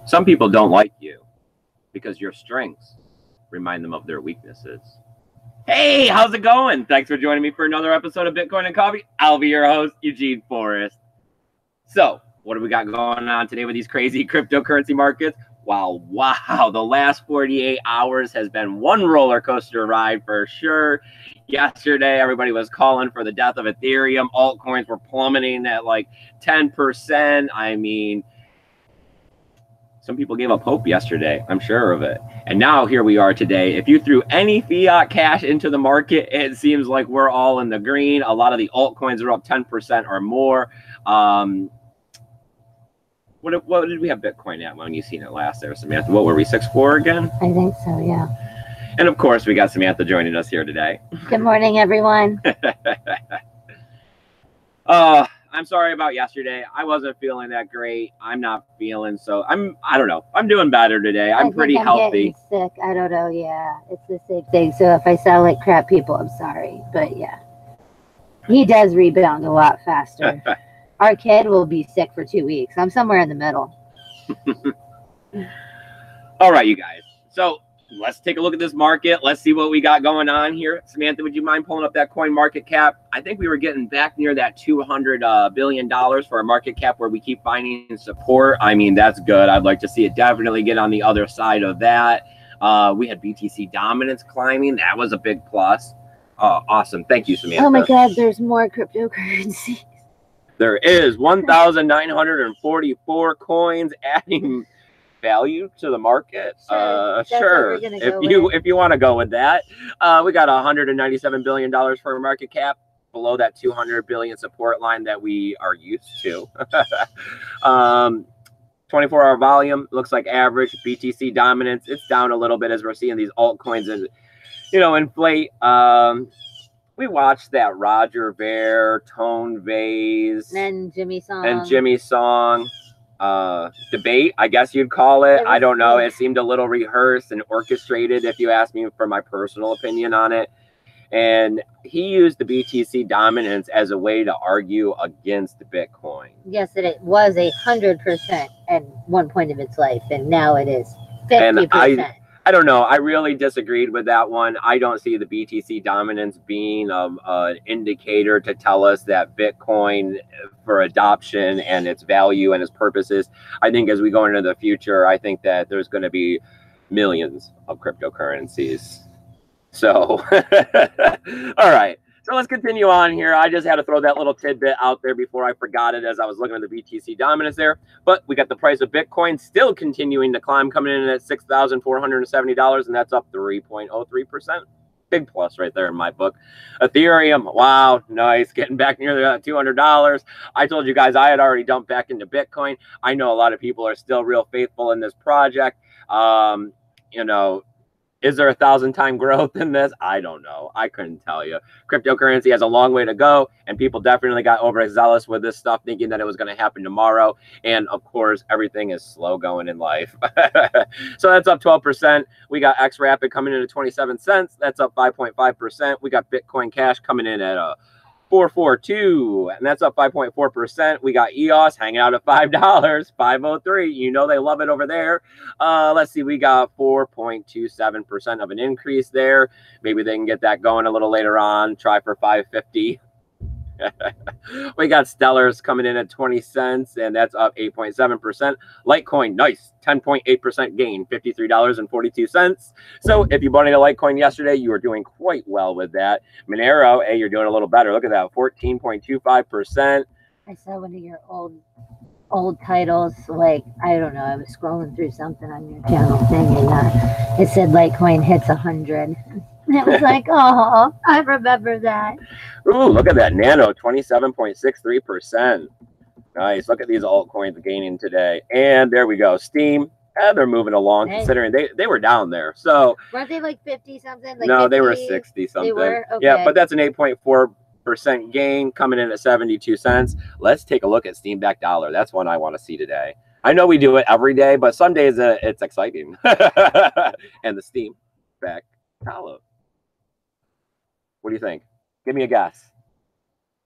Some people don't like you because your strengths remind them of their weaknesses. Hey, how's it going? Thanks for joining me for another episode of Bitcoin and Coffee. I'll be your host, Eugene Forrest. So, what do we got going on today with these crazy cryptocurrency markets? Wow, the last 48 hours has been one roller coaster ride for sure. Yesterday, everybody was calling for the death of Ethereum. Altcoins were plummeting at like 10%. I mean, some people gave up hope yesterday, I'm sure of it. And now here we are today. If you threw any fiat cash into the market, it seems like we're all in the green. A lot of the altcoins are up 10% or more. What did we have Bitcoin at when you seen it last there, Samantha? What were we, 6.4 again? I think so, yeah. And of course, we got Samantha joining us here today. Good morning, everyone. I'm sorry about yesterday. I wasn't feeling that great. I'm not feeling so. I don't know. I'm doing better today. I'm pretty healthy. Sick. I don't know. Yeah, it's the same thing. So if I sound like crap, people, I'm sorry. But yeah, he does rebound a lot faster. Our kid will be sick for 2 weeks. I'm somewhere in the middle. All right, you guys. So let's take a look at this market. Let's see what we got going on here. Samantha, would you mind pulling up that coin market cap? I think we were getting back near that $200 billion for a market cap where we keep finding support. I mean, that's good. I'd like to see it definitely get on the other side of that. We had BTC dominance climbing. That was a big plus. Awesome. Thank you, Samantha. Oh my God, there's more cryptocurrency. There is 1,944 coins adding value to the market. Sure. If you want to go with that. We got $197 billion for a market cap, below that 200 billion support line that we are used to. 24-hour volume looks like average. BTC dominance, it's down a little bit as we're seeing these altcoins and inflate. We watched that Roger Ver, Tone Vase, and Jimmy Song debate, I guess you'd call it. I don't know. It seemed a little rehearsed and orchestrated, if you ask me for my personal opinion on it. And he used the BTC dominance as a way to argue against Bitcoin. Yes, it was 100% at one point of its life, and now it is 50%. And I don't know. I really disagreed with that one. I don't see the BTC dominance being an indicator to tell us that Bitcoin for adoption and its value and its purposes. I think as we go into the future, I think that there's going to be millions of cryptocurrencies. So, all right. So let's continue on here. I just had to throw that little tidbit out there before I forgot it as I was looking at the BTC dominance there. But we got the price of Bitcoin still continuing to climb, coming in at $6,470, and that's up 3.03%. Big plus right there in my book. Ethereum, wow, nice. Getting back near $200. I told you guys I had already dumped back into Bitcoin. I know a lot of people are still real faithful in this project. Is there 1,000-time growth in this? I don't know. I couldn't tell you. Cryptocurrency has a long way to go, and people definitely got overzealous with this stuff, thinking that it was going to happen tomorrow. And, of course, everything is slow going in life. So that's up 12%. We got XRapid coming in at 27 cents. That's up 5.5%. We got Bitcoin Cash coming in at 442, and that's up 5.4%. We got EOS hanging out at $5, 503. You know they love it over there. Let's see, we got 4.27% of an increase there. Maybe they can get that going a little later on. Try for 550. We got Stellars coming in at 20 cents, and that's up 8.7%. Litecoin, nice, 10.8% gain, $53.42. So if you bought into Litecoin yesterday, you were doing quite well with that. Monero, hey, you're doing a little better. Look at that, 14.25%. I saw one of your old titles, like, I don't know, I was scrolling through something on your channel thing, and it said Litecoin hits 100. It was like, oh, I remember that. Ooh, look at that. Nano, 27.63%. Nice. Look at these altcoins gaining today. And there we go. Steam, they're moving along, considering they were down there. So weren't they like 50-something? Like no, 50? They were 60-something. They were? Okay. Yeah, but that's an 8.4% gain coming in at 72 cents. Let's take a look at Steam back dollar. That's one I want to see today. I know we do it every day, but some days it's exciting. And the Steam back dollar. What do you think? Give me a guess.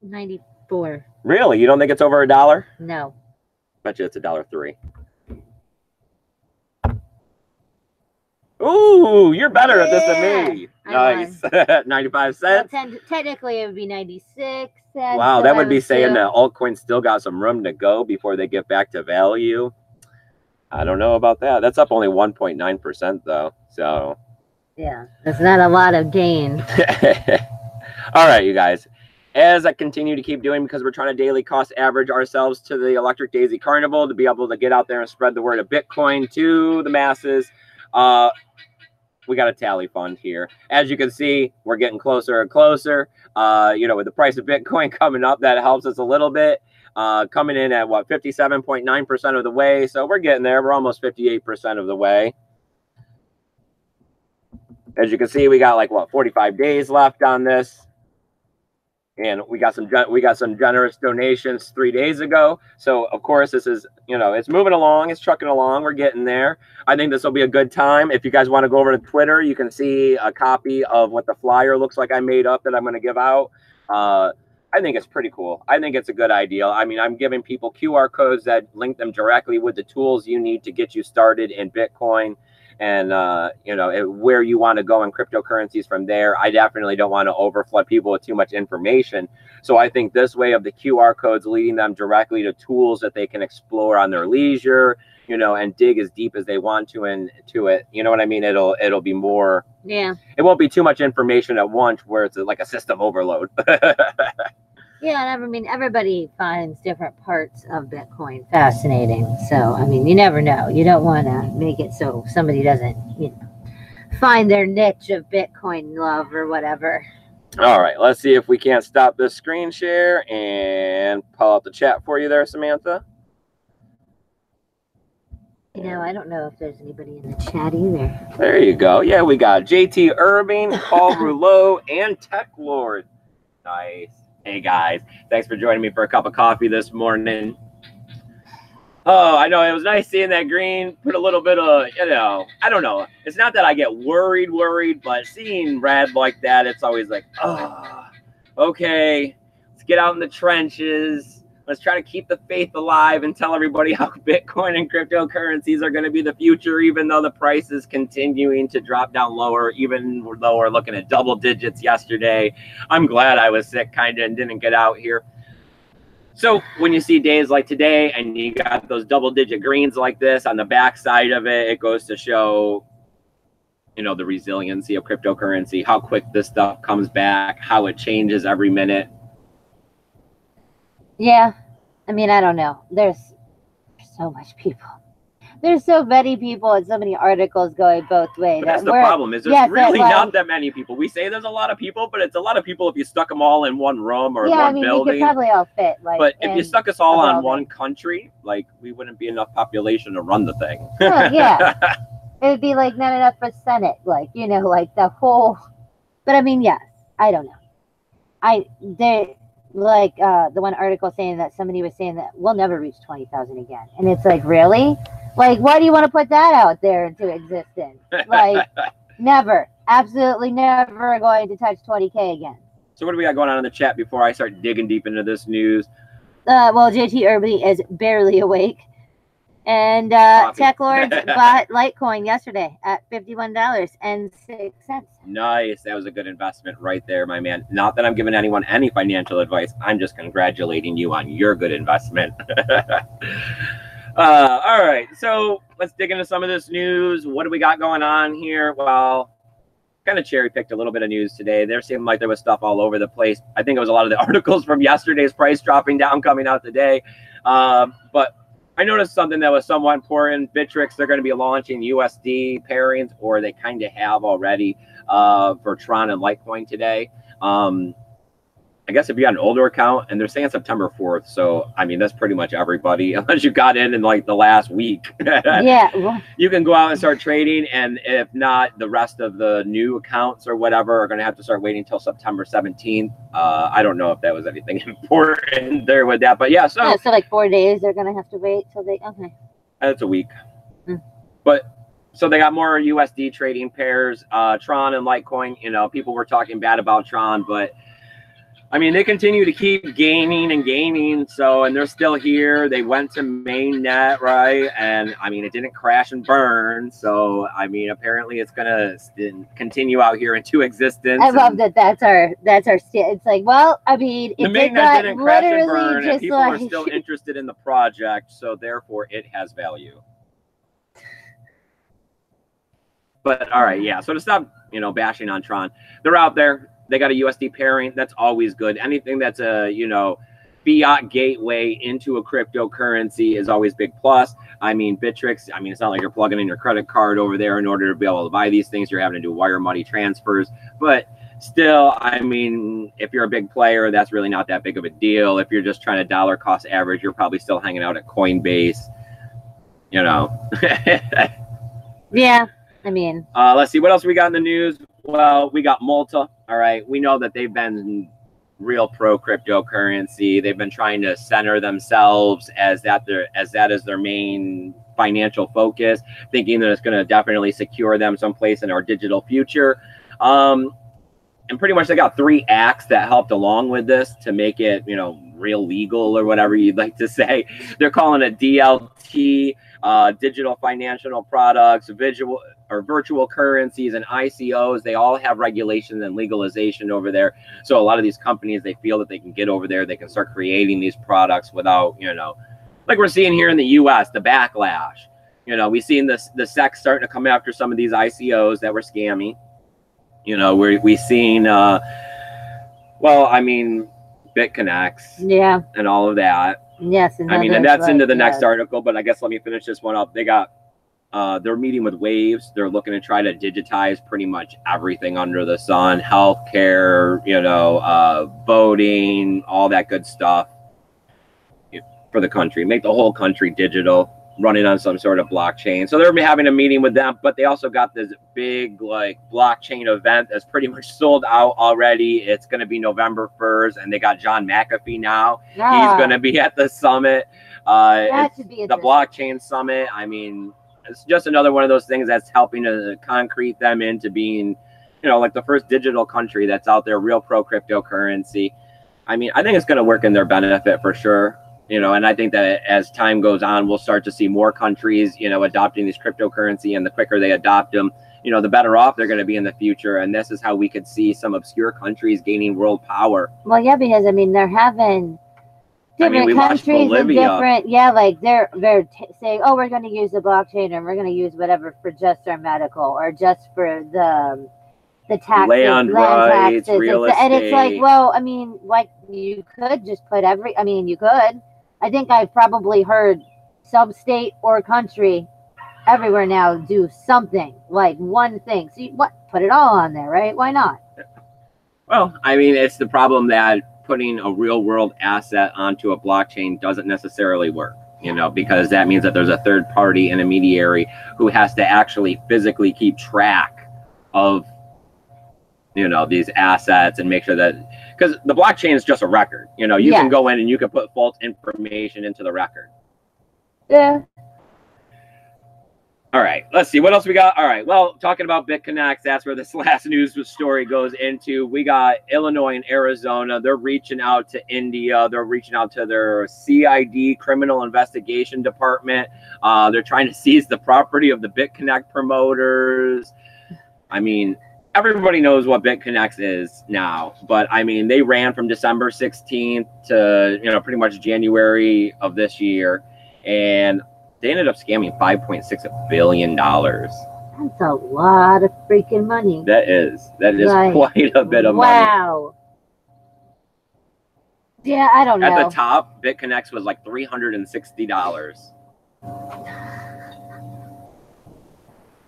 94. Really? You don't think it's over $1? No. Bet you it's $1.03. Ooh, you're better at this than me. I Nice. 95 Well, cents. technically, it would be 96 cents. Wow, so that I would be was saying still- that altcoins still got some room to go before they get back to value. I don't know about that. That's up only 1.9% though. So yeah, that's not a lot of gain. all right, you guys. As I continue to keep doing, because we're trying to daily cost average ourselves to the Electric Daisy Carnival to be able to get out there and spread the word of Bitcoin to the masses, we got a tally fund here. As you can see, we're getting closer and closer. You know, with the price of Bitcoin coming up, that helps us a little bit. Coming in at what, 57.9% of the way. So we're getting there. We're almost 58% of the way. As you can see, we got like what, 45 days left on this. And we got some generous donations 3 days ago. So of course this is, you know, it's moving along, it's trucking along, we're getting there. I think this will be a good time. If you guys want to go over to Twitter, you can see a copy of what the flyer looks like I made up that I'm going to give out. I think it's pretty cool. I think it's a good idea. I mean, I'm giving people QR codes that link them directly with the tools you need to get you started in Bitcoin. And, you know, where you want to go in cryptocurrencies from there. I definitely don't want to overflood people with too much information. So I think this way of the QR codes leading them directly to tools that they can explore on their leisure, you know, and dig as deep as they want to into it. You know what I mean? It'll be more. Yeah. It won't be too much information at once where it's like a system overload. Yeah, and I mean, everybody finds different parts of Bitcoin fascinating. So, I mean, you never know. You don't want to make it so somebody doesn't, you know, find their niche of Bitcoin love or whatever. All right, let's see if we can't stop this screen share and pull up the chat for you there, Samantha. You know, I don't know if there's anybody in the chat either. There you go. Yeah, we got JT Irving, Paul Rouleau, and Tech Lord. Nice. Hey guys, thanks for joining me for a cup of coffee this morning. Oh, I know, it was nice seeing that green. Put a little bit of, you know, I don't know. It's not that I get worried, but seeing red like that, it's always like, oh, okay, let's get out in the trenches. Let's try to keep the faith alive and tell everybody how Bitcoin and cryptocurrencies are going to be the future, even though the price is continuing to drop down lower, even though we're looking at double digits yesterday. I'm glad I was sick kind of and didn't get out here. So when you see days like today and you got those double digit greens like this on the back side of it, it goes to show, you know, the resiliency of cryptocurrency, how quick this stuff comes back, how it changes every minute. Yeah, I mean, I don't know. There's so much people. There's so many people and so many articles going both ways. But that's the problem, is there's really not that many people. We say there's a lot of people, but it's a lot of people if you stuck them all in one room or one building. We could probably all fit. Like, but if you stuck us all on one country, like, we wouldn't be enough population to run the thing. Yeah. It would be like not enough for Senate. Like, you know, like the whole. But I mean, yes, I don't know. Like the one article saying that somebody was saying that we'll never reach 20,000 again. And it's like, really? Like, why do you want to put that out there into existence? Like, never. Absolutely never going to touch 20K again. So what do we got going on in the chat before I start digging deep into this news? Well, JT Irby is barely awake. And Tech Lords bought Litecoin yesterday at $51.06. Nice. That was a good investment right there, my man. Not that I'm giving anyone any financial advice. I'm just congratulating you on your good investment. All right. So let's dig into some of this news. What do we got going on here? Well, kind of cherry picked a little bit of news today. There seemed like there was stuff all over the place. I think it was a lot of the articles from yesterday's price dropping down coming out today. But I noticed something that was somewhat important. Bittrex, they're going to be launching USD pairings, or they kind of have already, for Tron and Litecoin today. I guess if you got an older account, and they're saying September 4th, so I mean that's pretty much everybody, unless you got in like the last week. Yeah, you can go out and start trading, and if not, the rest of the new accounts or whatever are going to have to start waiting until September 17th. I don't know if that was anything important there with that, but yeah. So like 4 days they're going to have to wait till they. Okay. That's a week. But. So they got more USD trading pairs, Tron and Litecoin. You know, people were talking bad about Tron, but I mean, they continue to keep gaining and gaining. So, and they're still here. They went to mainnet, right? And I mean, it didn't crash and burn. So, I mean, apparently it's going to continue out here into existence. I love that. That's our it's like, well, I mean, the mainnet didn't crash and burn, and people are still interested in the project. So, therefore, it has value. But all right, yeah. So to stop, bashing on Tron, they're out there. They got a USD pairing. That's always good. Anything that's a, fiat gateway into a cryptocurrency is always big plus. I mean, Bittrex, I mean, it's not like you're plugging in your credit card over there in order to be able to buy these things. You're having to do wire money transfers. But still, I mean, if you're a big player, that's really not that big of a deal. If you're just trying to dollar cost average, you're probably still hanging out at Coinbase, Yeah. I mean, let's see what else we got in the news. Well, we got Malta. All right, we know that they've been real pro cryptocurrency. They've been trying to center themselves as that is their main financial focus, thinking that it's going to definitely secure them someplace in our digital future. And pretty much they got 3 acts that helped along with this to make it, real legal or whatever you'd like to say. They're calling it DLT, digital financial products, virtual currencies, and ICOs. They all have regulations and legalization over there. So a lot of these companies, they feel that they can get over there. They can start creating these products without, like we're seeing here in the U.S., the backlash. We've seen the SEC starting to come after some of these ICOs that were scammy. We've seen, BitConnects, yeah, and all of that. Yes, and that's into the next article. But I guess let me finish this one up. They got, they're meeting with Waves. They're looking to try to digitize pretty much everything under the sun: healthcare, voting, all that good stuff for the country. Make the whole country digital, running on some sort of blockchain. So they're having a meeting with them, but they also got this big blockchain event that's pretty much sold out already. It's going to be November 1st, and they got John McAfee now. Yeah. He's going to be at the summit. It's the blockchain summit. I mean, it's just another one of those things that's helping to concrete them into being, like the first digital country that's out there, real pro cryptocurrency. I mean, I think it's going to work in their benefit for sure. And I think that as time goes on, we'll start to see more countries, adopting these cryptocurrency, and the quicker they adopt them, the better off they're going to be in the future. And this is how we could see some obscure countries gaining world power. Well, yeah, because I mean, they're having different countries and different, like they're saying, oh, we're going to use the blockchain, and we're going to use whatever for just our medical or just for the taxes, land rights, taxes, real estate. And it's like, well, I mean, like you could just put you could. I think I've probably heard some state or country everywhere now do something, like one thing. So put it all on there, right? Why not? Well, I mean, it's the problem that putting a real world asset onto a blockchain doesn't necessarily work, because that means that there's a third party intermediary who has to actually physically keep track of these assets and make sure that, because the blockchain is just a record, you can go in and you can put false information into the record. Yeah. All right, let's see what else we got. All right, well, talking about BitConnects, that's where this last news story goes into. We got Illinois and Arizona. They're reaching out to India. They're reaching out to their CID, Criminal Investigation Department. They're trying to seize the property of the BitConnect promoters. I mean, everybody knows what BitConnects is now, but I mean, they ran from December 16th to, pretty much January of this year, and they ended up scamming $5.6 billion. That's a lot of freaking money. That is quite a bit of money. Wow. Yeah, I don't know. At the top, BitConnects was like $360.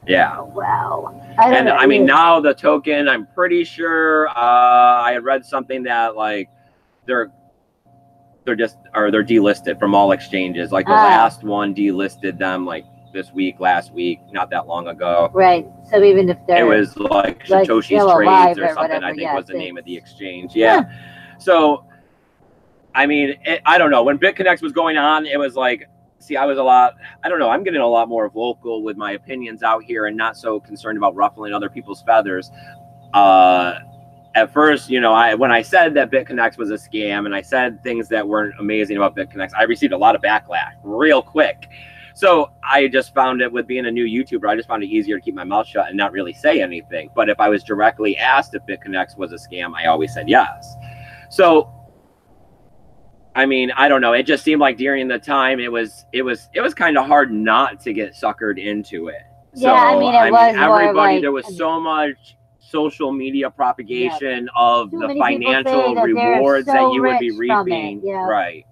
Yeah. Wow. I mean, now the token, I'm pretty sure I had read something that like they're delisted from all exchanges. Like the last one delisted them like last week, not that long ago. Right. So even if it was like Satoshi's Trades or something, whatever, I think was the name of the exchange. Yeah. So, I mean, I don't know. When BitConnects was going on, it was like, see, I don't know, I'm getting a lot more vocal with my opinions out here and not so concerned about ruffling other people's feathers. at first, you know, when I said that BitConnects was a scam and I said things that weren't amazing about BitConnects, I received a lot of backlash real quick. So I just found it, with being a new YouTuber, I just found it easier to keep my mouth shut and not really say anything. But if I was directly asked if BitConnects was a scam, I always said yes. So, I mean, I don't know. It just seemed like during the time it was kind of hard not to get suckered into it. Yeah, so, I mean, everybody, there was so much social media propagation of the financial rewards that you would be reaping. Yeah. Right.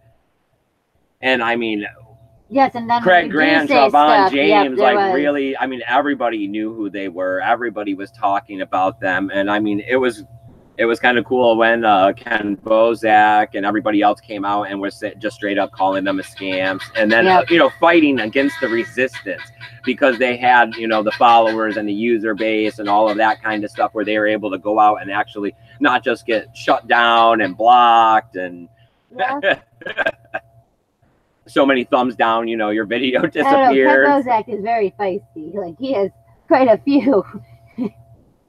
And I mean, yes, and then Craig Grant, Siobhan James, really, I mean, everybody knew who they were. Everybody was talking about them. And I mean, it was kind of cool when Ken Bozak and everybody else came out and was just straight up calling them a scam. And then, you know, fighting against the resistance, because they had, you know, the followers and the user base and all of that kind of stuff, where they were able to go out and actually not just get shut down and blocked and so many thumbs down, you know, your video disappeared. Ken Bozak is very feisty. Like, he has quite a few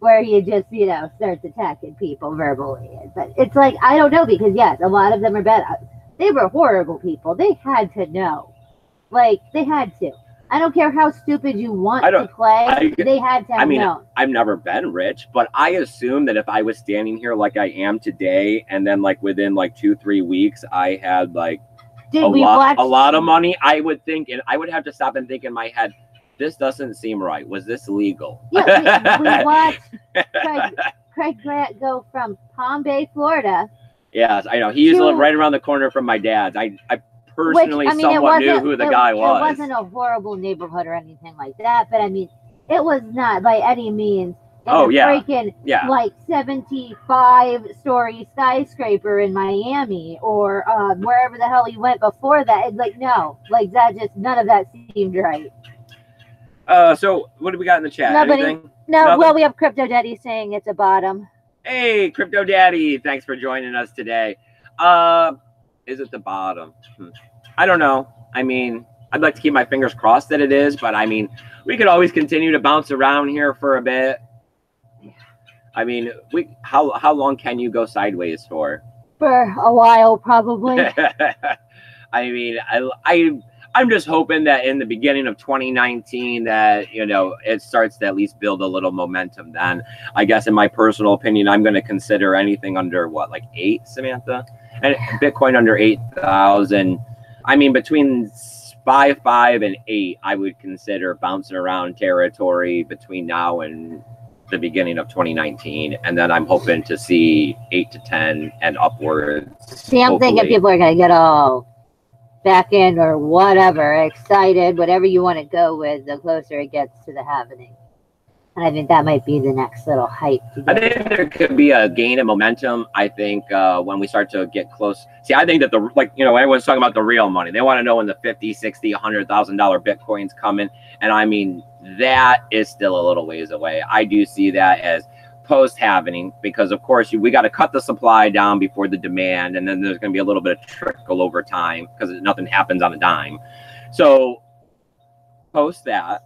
where he just, you know, starts attacking people verbally. But it's like, I don't know, because yes, a lot of them are bad. They were horrible people. They had to know. Like, they had to. I don't care how stupid you want to play. They had to have known. I've never been rich, but I assume that if I was standing here like I am today, and then like within like 2-3 weeks, I had like a lot of money, I would think, and I would have to stop and think in my head, this doesn't seem right. Was this legal? Yeah, we watched Craig Grant go from Palm Bay, Florida. Yes, I know. He used to live right around the corner from my dad's. I personally somewhat knew who the guy was. It wasn't a horrible neighborhood or anything like that, but I mean, it was not by any means freaking like 75-story skyscraper in Miami or wherever the hell he went before that. It's like, no, like that, just none of that seemed right. So what do we got in the chat? Nothing? Well, we have Crypto Daddy saying it's a bottom. Hey, Crypto Daddy, thanks for joining us today. Is it the bottom? I don't know. I mean, I'd like to keep my fingers crossed that it is, but I mean, we could always continue to bounce around here for a bit. I mean, how long can you go sideways for? For a while, probably. I mean, I'm just hoping that in the beginning of 2019 that, you know, it starts to at least build a little momentum. Then I guess, in my personal opinion, I'm going to consider anything under what, like 8, Samantha? And Bitcoin under 8,000. I mean, between 5 and 8, I would consider bouncing around territory between now and the beginning of 2019. And then I'm hoping to see 8 to 10 and upwards. See, I'm thinking people are going to get all back in or whatever, excited, whatever you want to go with, the closer it gets to the happening. And I think that might be the next little hype. I think there could be a gain in momentum. I think when we start to get close. See, I think that everyone's talking about the real money. They want to know when the $50,000, $60,000, $100,000 Bitcoins coming. And I mean, that is still a little ways away. I do see that as post-halving, because of course we got to cut the supply down before the demand, and then there's going to be a little bit of trickle over time because nothing happens on a dime. So post that,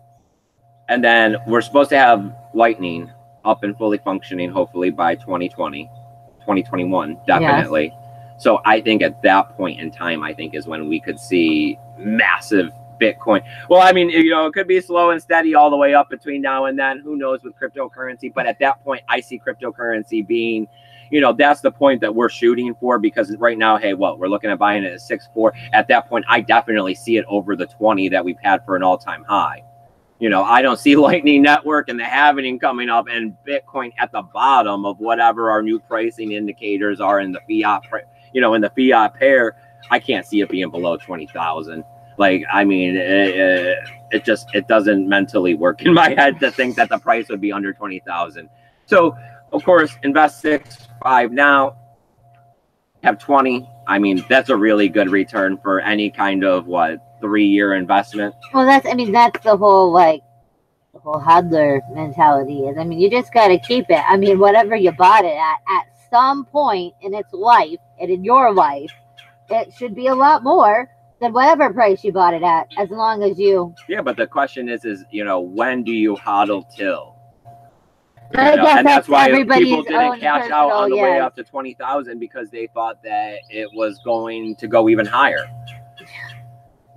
and then we're supposed to have Lightning up and fully functioning hopefully by 2021 definitely. Yes. So I think at that point in time, I think is when we could see massive Bitcoin. Well, I mean, you know, it could be slow and steady all the way up between now and then. Who knows with cryptocurrency? But at that point, I see cryptocurrency being, you know, that's the point that we're shooting for, because right now, hey, we're looking at buying it at 6.4. At that point, I definitely see it over the 20 that we've had for an all-time high. You know, I don't see Lightning Network and the halving coming up and Bitcoin at the bottom of whatever our new pricing indicators are in the fiat, in the fiat pair. I can't see it being below 20,000. Like, I mean, it doesn't mentally work in my head to think that the price would be under 20,000. So, of course, invest 6.5 now, have 20. I mean, that's a really good return for any kind of 3-year investment. Well, that's the whole hodler mentality is. I mean, you just got to keep it. I mean, whatever you bought it at some point in its life and in your life, it should be a lot more than whatever price you bought it at, as long as you... Yeah, but the question is, you know, when do you hodl till? I guess and that's why everybody's people didn't own cash out on the personal, way yes. up to 20,000 because they thought that it was going to go even higher.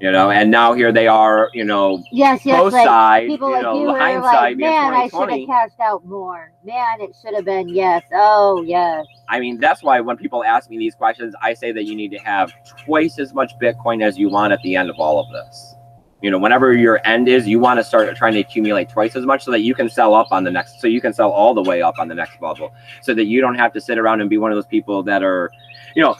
You know, and now here they are, you know, Yes, post like side, people you like know, you were hindsight like, being man, I should have 2020. cashed out more. Man, it should have been yes. Oh, yes. I mean, that's why when people ask me these questions, I say that you need to have twice as much Bitcoin as you want at the end of all of this. You know, whenever your end is, you want to start trying to accumulate twice as much so that you can sell up on the next, so you can sell all the way up on the next bubble, so that you don't have to sit around and be one of those people that are, you know,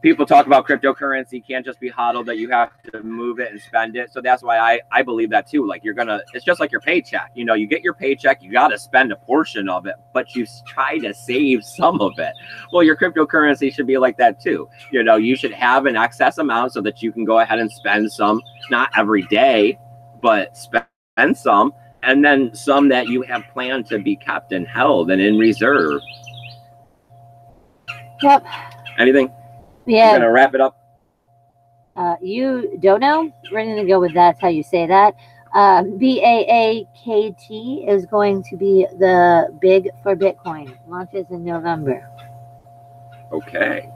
people talk about cryptocurrency can't just be hodled, that you have to move it and spend it. So that's why I believe that too. Like it's just like your paycheck. You know, you get your paycheck, you got to spend a portion of it, but you try to save some of it. Well, your cryptocurrency should be like that too. You know, you should have an excess amount so that you can go ahead and spend some, not every day, but spend some, and then some that you have planned to be kept and held and in reserve. Yep. Anything? Yeah. We're gonna wrap it up. You don't know? We're going to go with that's how you say that. BAAKT is going to be the big for Bitcoin. Launches in November. Okay.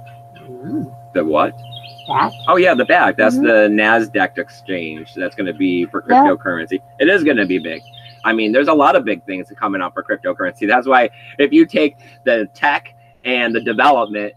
The what? BAC? Oh yeah, the BAC. That's the NASDAQ exchange. That's going to be for cryptocurrency. Yeah. It is going to be big. I mean, there's a lot of big things coming up for cryptocurrency. That's why if you take the tech and the development,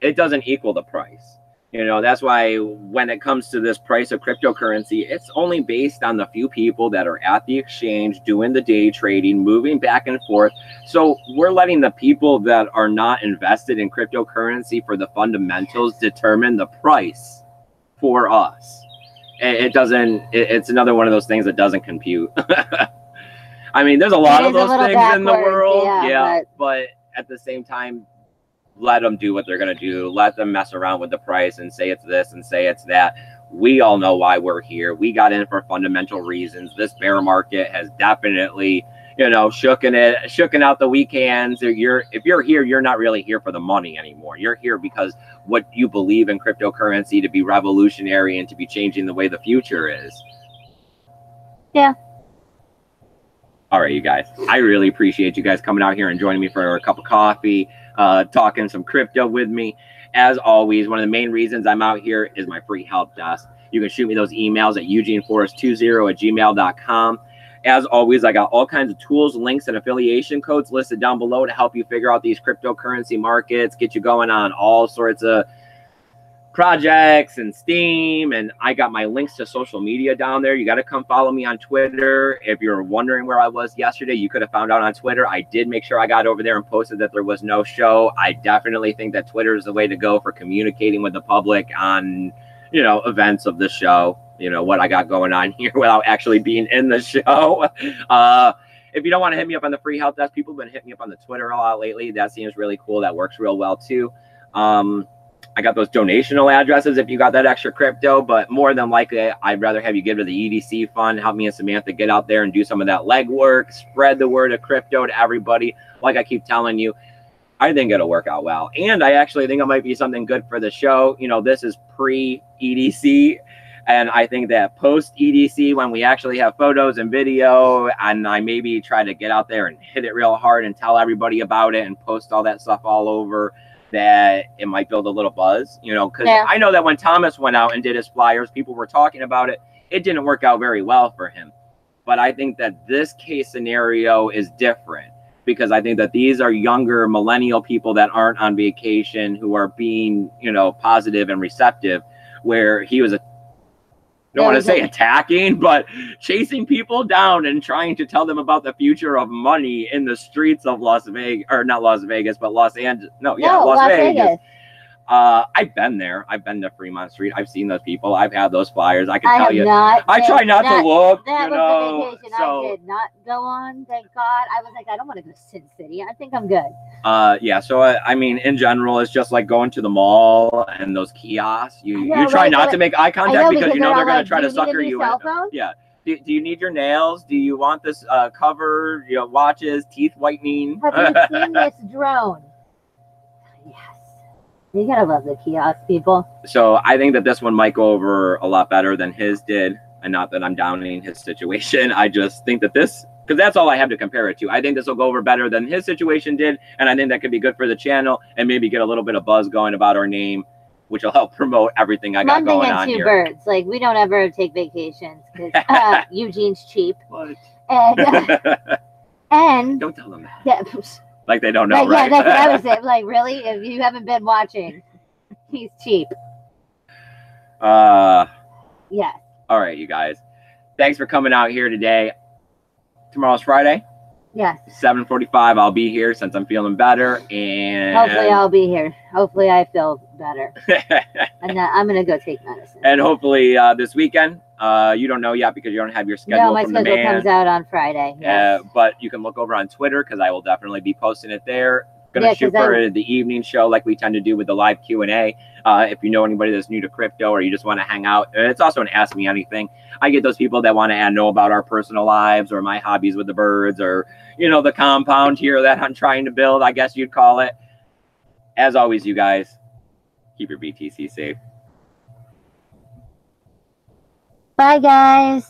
it doesn't equal the price. You know, that's why when it comes to this price of cryptocurrency, it's only based on the few people that are at the exchange doing the day trading, moving back and forth. So we're letting the people that are not invested in cryptocurrency for the fundamentals determine the price for us. It's another one of those things that doesn't compute. I mean, there's a lot of those things in the world. Yeah, but at the same time, let them do what they're going to do. Let them mess around with the price and say it's this and say it's that. We all know why we're here. We got in for fundamental reasons. This bear market has definitely, you know, shooken out the weak hands. If you're here, you're not really here for the money anymore. You're here because what you believe in cryptocurrency to be revolutionary and to be changing the way the future is. Yeah. All right, you guys. I really appreciate you guys coming out here and joining me for a cup of coffee, talking some crypto with me. As always, one of the main reasons I'm out here is my free help desk. You can shoot me those emails at eugeneforest20@gmail.com. As always, I got all kinds of tools, links, and affiliation codes listed down below to help you figure out these cryptocurrency markets, get you going on all sorts of projects and Steam, and I got my links to social media down there. You got to come follow me on Twitter. If you're wondering where I was yesterday, you could have found out on Twitter. I did make sure I got over there and posted that there was no show. I definitely think that Twitter is the way to go for communicating with the public on, you know, events of the show, you know, what I got going on here without actually being in the show. If you don't want to hit me up on the free help desk, people have been hitting me up on the Twitter a lot lately. That seems really cool. That works real well too. I got those donational addresses if you got that extra crypto, but more than likely, I'd rather have you give to the EDC fund, help me and Samantha get out there and do some of that legwork, spread the word of crypto to everybody. Like I keep telling you, I think it'll work out well. And I actually think it might be something good for the show. You know, this is pre-EDC. And I think that post-EDC, when we actually have photos and video, and I maybe try to get out there and hit it real hard and tell everybody about it and post all that stuff all over, that it might build a little buzz, you know, because I know that when Thomas went out and did his flyers, people were talking about it. It didn't work out very well for him. But I think that this case scenario is different because I think that these are younger millennial people that aren't on vacation who are being, you know, positive and receptive, where he was I don't want to say attacking, but chasing people down and trying to tell them about the future of money in the streets of Las Vegas, or not Las Vegas, but Los Angeles. Las Vegas. I've been there. I've been to Fremont Street. I've seen those people. I've had those flyers. I can tell you. I try not to look. That was the vacation I did not go on. Thank God. I was like, I don't want to go to Sin City. I think I'm good. Yeah. So I mean, in general, it's just like going to the mall and those kiosks. You try not to make eye contact because you know they're going to try to sucker you in. Yeah. Do you need your nails? Do you want this cover? You know, watches, teeth whitening. Have you seen this drone? Yes. You gotta love the kiosk people. So I think that this one might go over a lot better than his did. And not that I'm downing his situation. I just think that this because that's all I have to compare it to. I think this will go over better than his situation did, and I think that could be good for the channel and maybe get a little bit of buzz going about our name, which will help promote everything I got going on here. One thing and two birds. Like, we don't ever take vacations because Eugene's cheap. What? And don't tell them that. Yeah, like they don't know, right? Yeah, that's what I was saying. Like, really? If you haven't been watching, he's cheap. Yeah. All right, you guys. Thanks for coming out here today. Tomorrow's Friday. Yes. 7:45. I'll be here since I'm feeling better, and hopefully I'll be here. Hopefully I feel better. And I'm gonna go take medicine. And hopefully this weekend. You don't know yet because you don't have your schedule. No, my schedule comes out on Friday. Yes. But you can look over on Twitter because I will definitely be posting it there. Gonna shoot for the evening show like we tend to do with the live Q&A. If you know anybody that's new to crypto or you just want to hang out, it's also an Ask Me Anything. I get those people that want to know about our personal lives or my hobbies with the birds or, you know, the compound here that I'm trying to build, I guess you'd call it. As always, you guys, keep your BTC safe. Bye, guys.